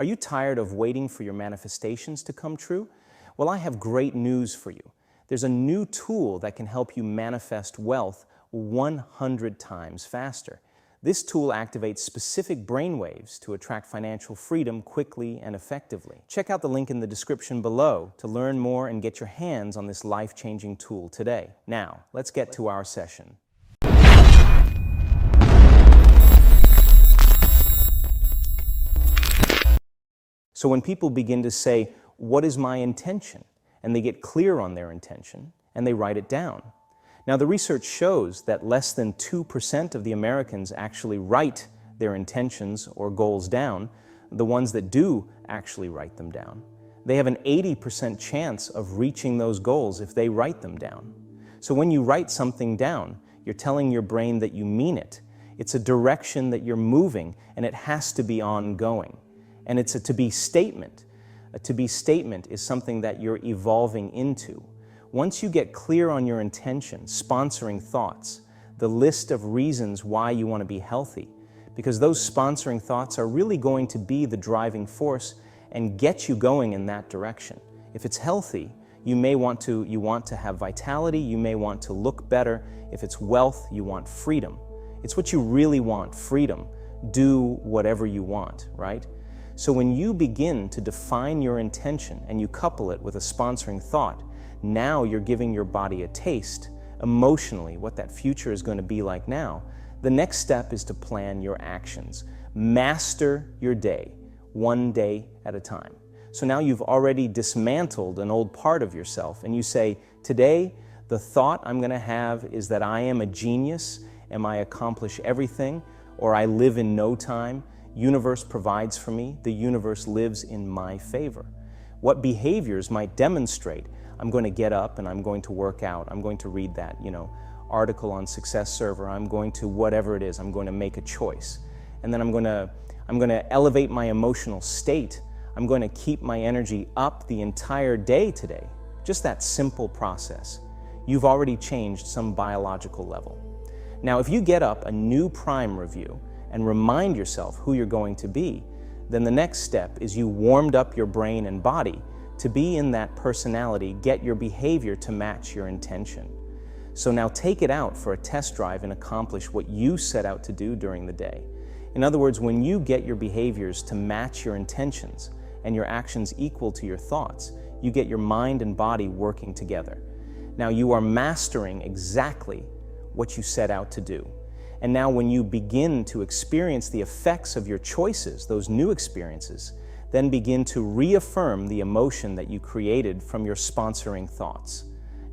Are you tired of waiting for your manifestations to come true? Well, I have great news for you. There's a new tool that can help you manifest wealth 100 times faster. This tool activates specific brain waves to attract financial freedom quickly and effectively. Check out the link in the description below to learn more and get your hands on this life-changing tool today. Now, let's get to our session. So when people begin to say, "What is my intention?" and they get clear on their intention, and they write it down. Now, the research shows that less than 2% of the Americans actually write their intentions or goals down. The ones that do actually write them down. They have an 80% chance of reaching those goals if they write them down. So when you write something down, you're telling your brain that you mean it. It's a direction that you're moving, and it has to be ongoing. And it's a to-be statement. A to-be statement is something that you're evolving into. Once you get clear on your intention, sponsoring thoughts, the list of reasons why you want to be healthy, because those sponsoring thoughts are really going to be the driving force and get you going in that direction. If it's healthy, you want to have vitality, you may want to look better. If it's wealth, you want freedom. It's what you really want, freedom. Do whatever you want, right? So when you begin to define your intention and you couple it with a sponsoring thought, now you're giving your body a taste, emotionally, what that future is going to be like now. The next step is to plan your actions. Master your day, one day at a time. So now you've already dismantled an old part of yourself, and you say, today, the thought I'm going to have is that I am a genius, and I accomplish everything, or I live in no time. Universe provides for me. The universe lives in my favor. What behaviors might demonstrate? I'm going to get up and I'm going to work out. I'm going to read that, article on Success Server. I'm going to whatever it is. I'm going to make a choice. And then I'm going to elevate my emotional state. I'm going to keep my energy up the entire day today. Just that simple process. You've already changed some biological level. Now, if you get up a new Prime review and remind yourself who you're going to be, then the next step is you warmed up your brain and body to be in that personality, get your behavior to match your intention. So now take it out for a test drive and accomplish what you set out to do during the day. In other words, when you get your behaviors to match your intentions and your actions equal to your thoughts, you get your mind and body working together. Now you are mastering exactly what you set out to do. And now when you begin to experience the effects of your choices, those new experiences, then begin to reaffirm the emotion that you created from your sponsoring thoughts.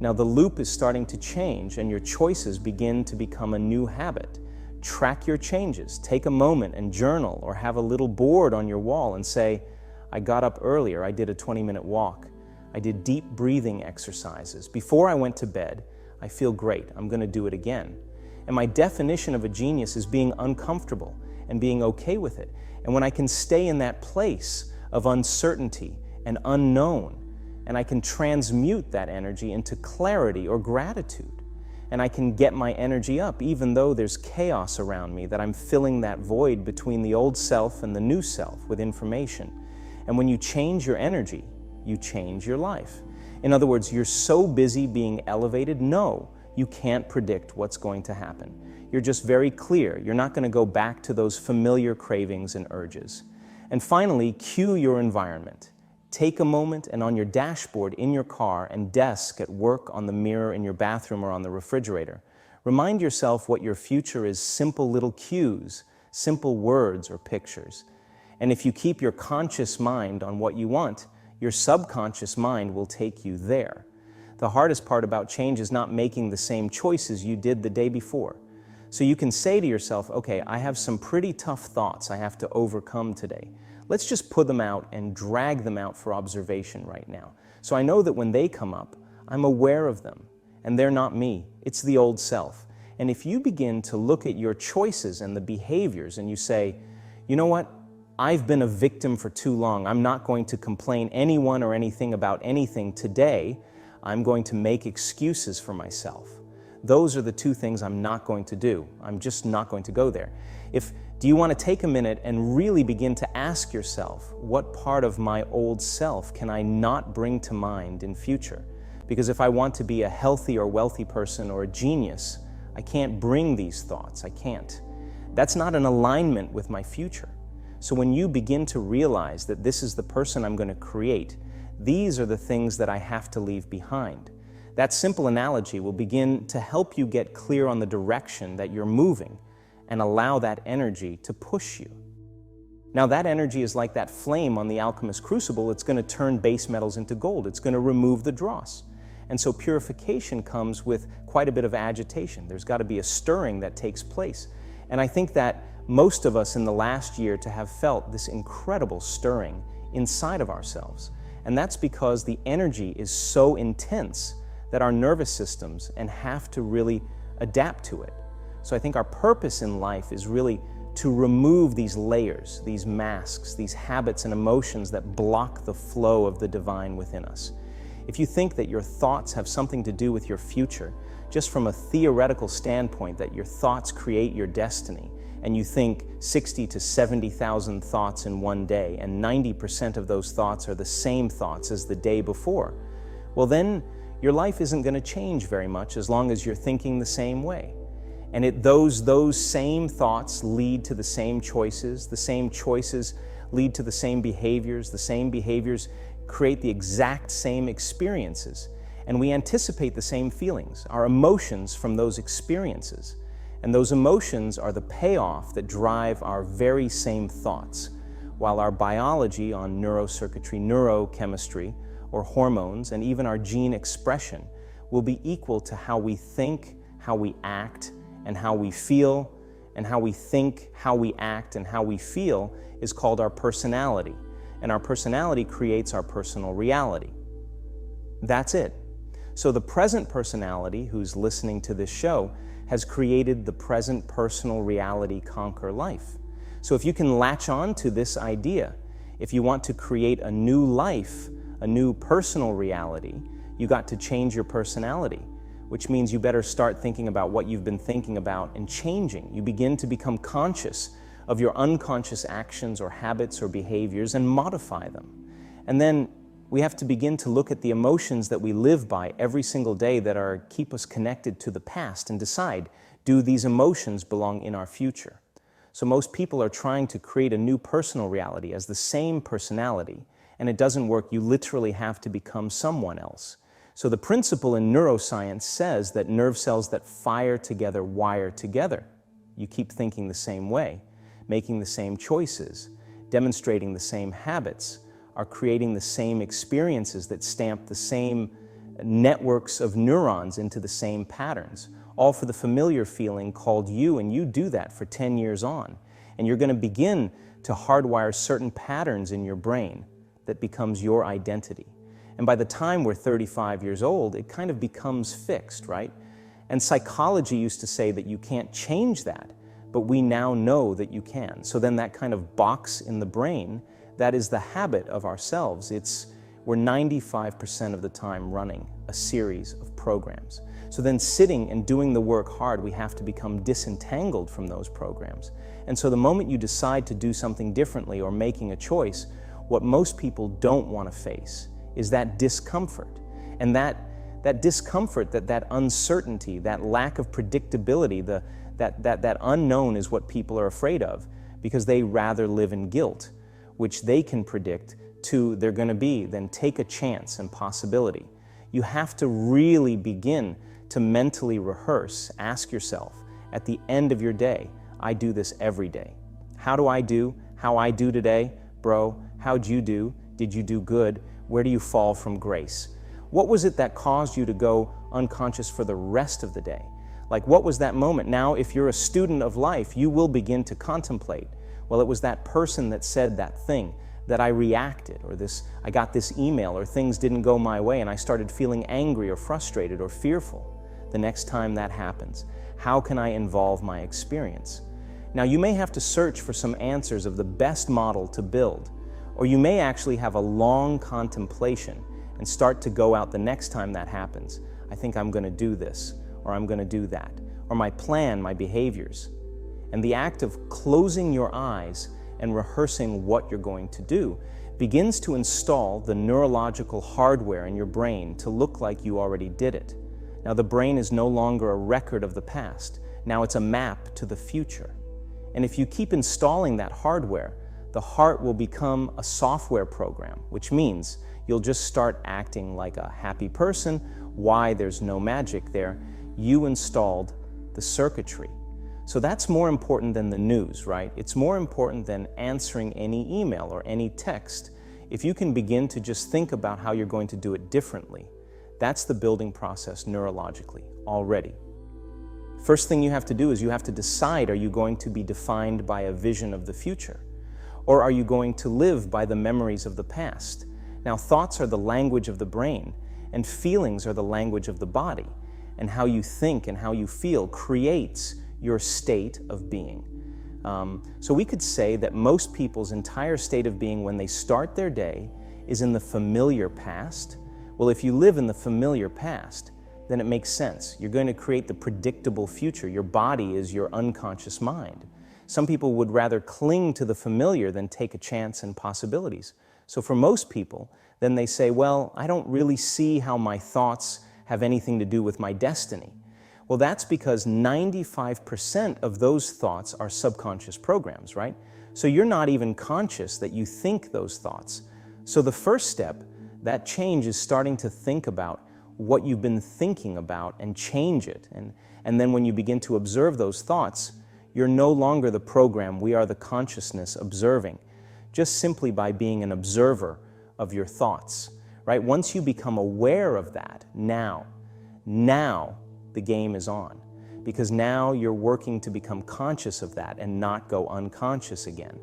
Now the loop is starting to change and your choices begin to become a new habit. Track your changes. Take a moment and journal or have a little board on your wall and say, I got up earlier, I did a 20-minute walk. I did deep breathing exercises. Before I went to bed, I feel great. I'm going to do it again. And my definition of a genius is being uncomfortable and being okay with it. And when I can stay in that place of uncertainty and unknown, and I can transmute that energy into clarity or gratitude, and I can get my energy up even though there's chaos around me, that I'm filling that void between the old self and the new self with information. And when you change your energy, you change your life. In other words, you're so busy being elevated, no, you can't predict what's going to happen. You're just very clear. You're not going to go back to those familiar cravings and urges. And finally, cue your environment. Take a moment and on your dashboard in your car and desk at work, on the mirror in your bathroom or on the refrigerator, remind yourself what your future is: simple little cues, simple words or pictures. And if you keep your conscious mind on what you want, your subconscious mind will take you there. The hardest part about change is not making the same choices you did the day before. So you can say to yourself, okay, I have some pretty tough thoughts I have to overcome today. Let's just put them out and drag them out for observation right now. So I know that when they come up, I'm aware of them, and they're not me, it's the old self. And if you begin to look at your choices and the behaviors and you say, you know what, I've been a victim for too long, I'm not going to complain anyone or anything about anything today, I'm going to make excuses for myself. Those are the two things I'm not going to do. I'm just not going to go there. If Do you want to take a minute and really begin to ask yourself, what part of my old self can I not bring to mind in future? Because if I want to be a healthy or wealthy person or a genius, I can't bring these thoughts. I can't. That's not an alignment with my future. So when you begin to realize that this is the person I'm going to create, these are the things that I have to leave behind. That simple analogy will begin to help you get clear on the direction that you're moving and allow that energy to push you. Now that energy is like that flame on the alchemist's crucible. It's going to turn base metals into gold. It's going to remove the dross. And so purification comes with quite a bit of agitation. There's got to be a stirring that takes place. And I think that most of us in the last year to have felt this incredible stirring inside of ourselves. And that's because the energy is so intense that our nervous systems and have to really adapt to it. So I think our purpose in life is really to remove these layers, these masks, these habits and emotions that block the flow of the divine within us. If you think that your thoughts have something to do with your future, just from a theoretical standpoint that your thoughts create your destiny, and you think 60 to 70,000 thoughts in one day, and 90% of those thoughts are the same thoughts as the day before, well then your life isn't going to change very much as long as you're thinking the same way. And those same thoughts lead to the same choices lead to the same behaviors create the exact same experiences, and we anticipate the same feelings, our emotions from those experiences. And those emotions are the payoff that drive our very same thoughts, while our biology on neurocircuitry, neurochemistry, or hormones, and even our gene expression will be equal to how we think, how we act, and how we feel. And how we think, how we act, and how we feel is called our personality. And our personality creates our personal reality. That's it. So the present personality who's listening to this show has created the present personal reality conquer life. So if you can latch on to this idea, if you want to create a new life, a new personal reality, you got to change your personality, which means you better start thinking about what you've been thinking about and changing. You begin to become conscious of your unconscious actions or habits or behaviors and modify them. And then we have to begin to look at the emotions that we live by every single day that keep us connected to the past and decide, do these emotions belong in our future? So most people are trying to create a new personal reality as the same personality, and it doesn't work. You literally have to become someone else. So the principle in neuroscience says that nerve cells that fire together wire together. You keep thinking the same way, making the same choices, demonstrating the same habits, are creating the same experiences that stamp the same networks of neurons into the same patterns, all for the familiar feeling called you, and you do that for 10 years on. And you're going to begin to hardwire certain patterns in your brain that becomes your identity. And by the time we're 35 years old, it kind of becomes fixed, right? And psychology used to say that you can't change that, but we now know that you can. So then that kind of box in the brain, that is the habit of ourselves. We're 95% of the time running a series of programs. So then sitting and doing the work hard, we have to become disentangled from those programs. And so the moment you decide to do something differently or making a choice, what most people don't want to face is that discomfort. And that discomfort, that uncertainty, that lack of predictability, that unknown is what people are afraid of, because they rather live in guilt, which they can predict they're going to be, then take a chance and possibility. You have to really begin to mentally rehearse, ask yourself, at the end of your day, I do this every day. How do I do? How I do today? Bro, how'd you do? Did you do good? Where do you fall from grace? What was it that caused you to go unconscious for the rest of the day? Like, what was that moment? Now, if you're a student of life, you will begin to contemplate, well, it was that person that said that thing, that I reacted, or I got this email, or things didn't go my way and I started feeling angry or frustrated or fearful. The next time that happens, how can I involve my experience? Now, you may have to search for some answers of the best model to build, or you may actually have a long contemplation and start to go out the next time that happens. I think I'm going to do this, or I'm going to do that, or my plan, my behaviors. And the act of closing your eyes and rehearsing what you're going to do begins to install the neurological hardware in your brain to look like you already did it. Now, the brain is no longer a record of the past. Now it's a map to the future. And if you keep installing that hardware, the heart will become a software program, which means you'll just start acting like a happy person. Why? There's no magic there. You installed the circuitry. So that's more important than the news, right? It's more important than answering any email or any text. If you can begin to just think about how you're going to do it differently, that's the building process neurologically already. First thing you have to do is you have to decide, are you going to be defined by a vision of the future? Or are you going to live by the memories of the past? Now, thoughts are the language of the brain, and feelings are the language of the body. And how you think and how you feel creates your state of being. So we could say that most people's entire state of being when they start their day is in the familiar past. Well, if you live in the familiar past, then it makes sense. You're going to create the predictable future. Your body is your unconscious mind. Some people would rather cling to the familiar than take a chance and possibilities. So for most people, then they say, well, I don't really see how my thoughts have anything to do with my destiny. Well, that's because 95% of those thoughts are subconscious programs, right? So you're not even conscious that you think those thoughts. So the first step, that change, is starting to think about what you've been thinking about and change it. And then when you begin to observe those thoughts, you're no longer the program. We are the consciousness observing, just simply by being an observer of your thoughts, right? Once you become aware of that, now the game is on, because now you're working to become conscious of that and not go unconscious again.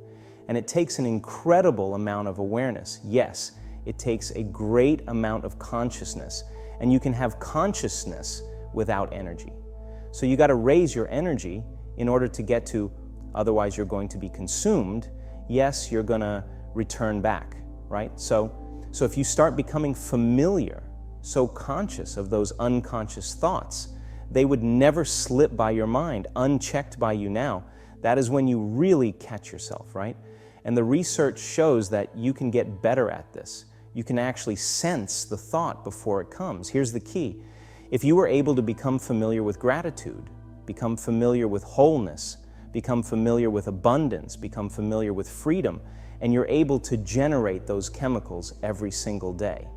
And it takes an incredible amount of awareness. Yes, it takes a great amount of consciousness, and you can have consciousness without energy. So you got to raise your energy in order to get to, otherwise you're going to be consumed. Yes, you're going to return back, right? So if you start becoming familiar, so conscious of those unconscious thoughts, they would never slip by your mind, unchecked by you now. That is when you really catch yourself, right? And the research shows that you can get better at this. You can actually sense the thought before it comes. Here's the key. If you were able to become familiar with gratitude, become familiar with wholeness, become familiar with abundance, become familiar with freedom, and you're able to generate those chemicals every single day,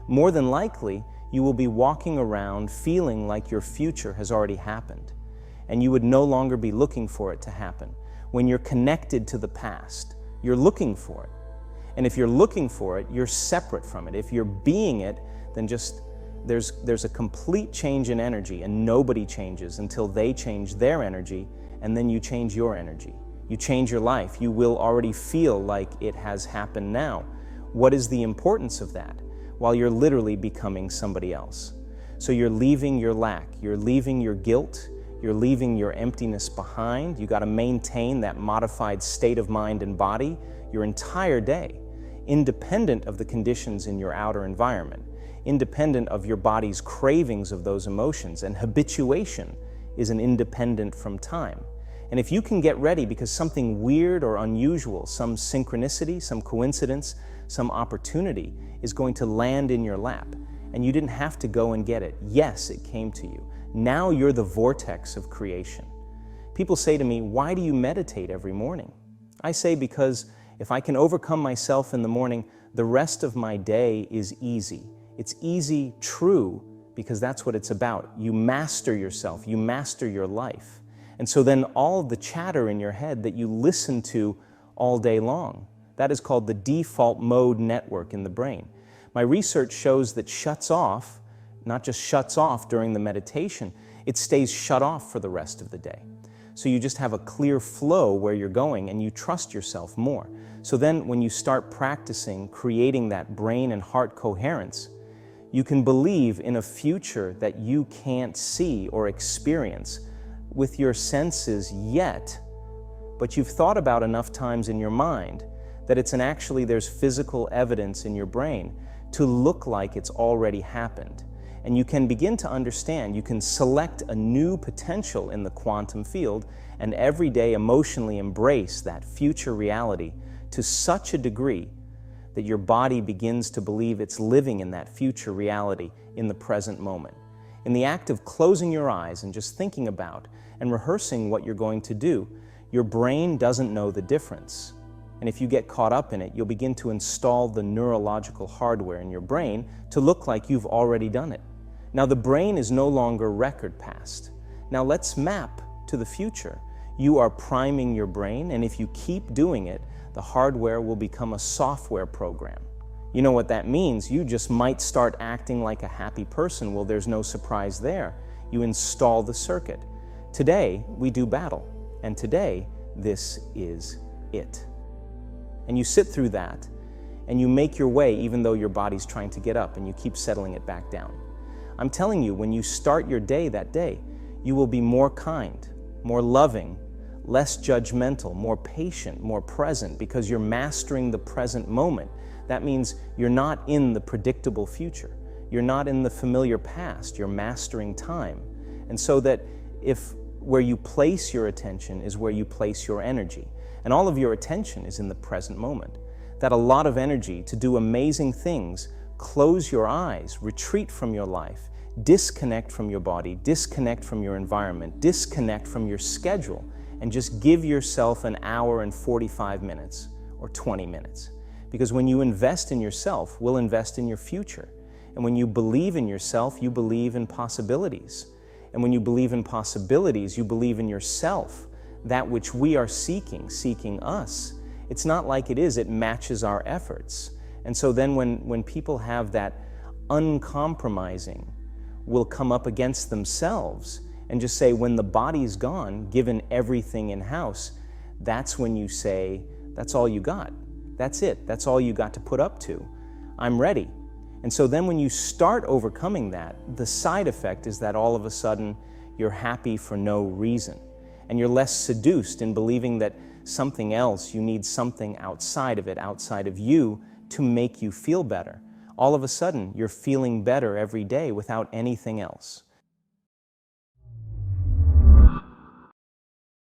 more than likely, you will be walking around feeling like your future has already happened, and you would no longer be looking for it to happen. When you're connected to the past, you're looking for it. And if you're looking for it, you're separate from it. If you're being it, then just there's a complete change in energy, and nobody changes until they change their energy, and then you change your energy. You change your life. You will already feel like it has happened now. What is the importance of that? While you're literally becoming somebody else. So you're leaving your lack, you're leaving your guilt, you're leaving your emptiness behind. You got to maintain that modified state of mind and body your entire day, independent of the conditions in your outer environment, independent of your body's cravings of those emotions. And habituation is an independent from time. And if you can get ready because something weird or unusual, some synchronicity, some coincidence, some opportunity is going to land in your lap, and you didn't have to go and get it. Yes, it came to you. Now you're the vortex of creation. People say to me, why do you meditate every morning? I say, because if I can overcome myself in the morning, the rest of my day is easy. It's easy, true, because that's what it's about. You master yourself, you master your life. And so then all the chatter in your head that you listen to all day long, that is called the default mode network in the brain. My research shows that shuts off, not just shuts off during the meditation, it stays shut off for the rest of the day. So you just have a clear flow where you're going, and you trust yourself more. So then when you start practicing creating that brain and heart coherence, you can believe in a future that you can't see or experience with your senses yet, but you've thought about enough times in your mind that there's physical evidence in your brain to look like it's already happened. And you can begin to understand, you can select a new potential in the quantum field and every day emotionally embrace that future reality to such a degree that your body begins to believe it's living in that future reality in the present moment. In the act of closing your eyes and just thinking about and rehearsing what you're going to do, your brain doesn't know the difference. And if you get caught up in it, you'll begin to install the neurological hardware in your brain to look like you've already done it. Now, the brain is no longer record past. Now let's map to the future. You are priming your brain, and if you keep doing it, the hardware will become a software program. You know what that means? You just might start acting like a happy person. Well, there's no surprise there. You install the circuit. Today, we do battle, and today, this is it. And you sit through that, and you make your way even though your body's trying to get up, and you keep settling it back down. I'm telling you, when you start your day that day, you will be more kind, more loving, less judgmental, more patient, more present, because you're mastering the present moment. That means you're not in the predictable future. You're not in the familiar past. You're mastering time. And so that if where you place your attention is where you place your energy, and all of your attention is in the present moment, that a lot of energy to do amazing things, close your eyes, retreat from your life, disconnect from your body, disconnect from your environment, disconnect from your schedule, and just give yourself an hour and 45 minutes or 20 minutes. Because when you invest in yourself, we'll invest in your future. And when you believe in yourself, you believe in possibilities. And when you believe in possibilities, you believe in yourself, that which we are seeking us. It's not like it is, it matches our efforts. And so then when people have that uncompromising, will come up against themselves and just say, when the body's gone, given everything in-house, that's when you say, that's all you got. That's it. That's all you got to put up to. I'm ready. And so then when you start overcoming that, the side effect is that all of a sudden you're happy for no reason. And you're less seduced in believing that something else, you need something outside of it, outside of you, to make you feel better. All of a sudden, you're feeling better every day without anything else.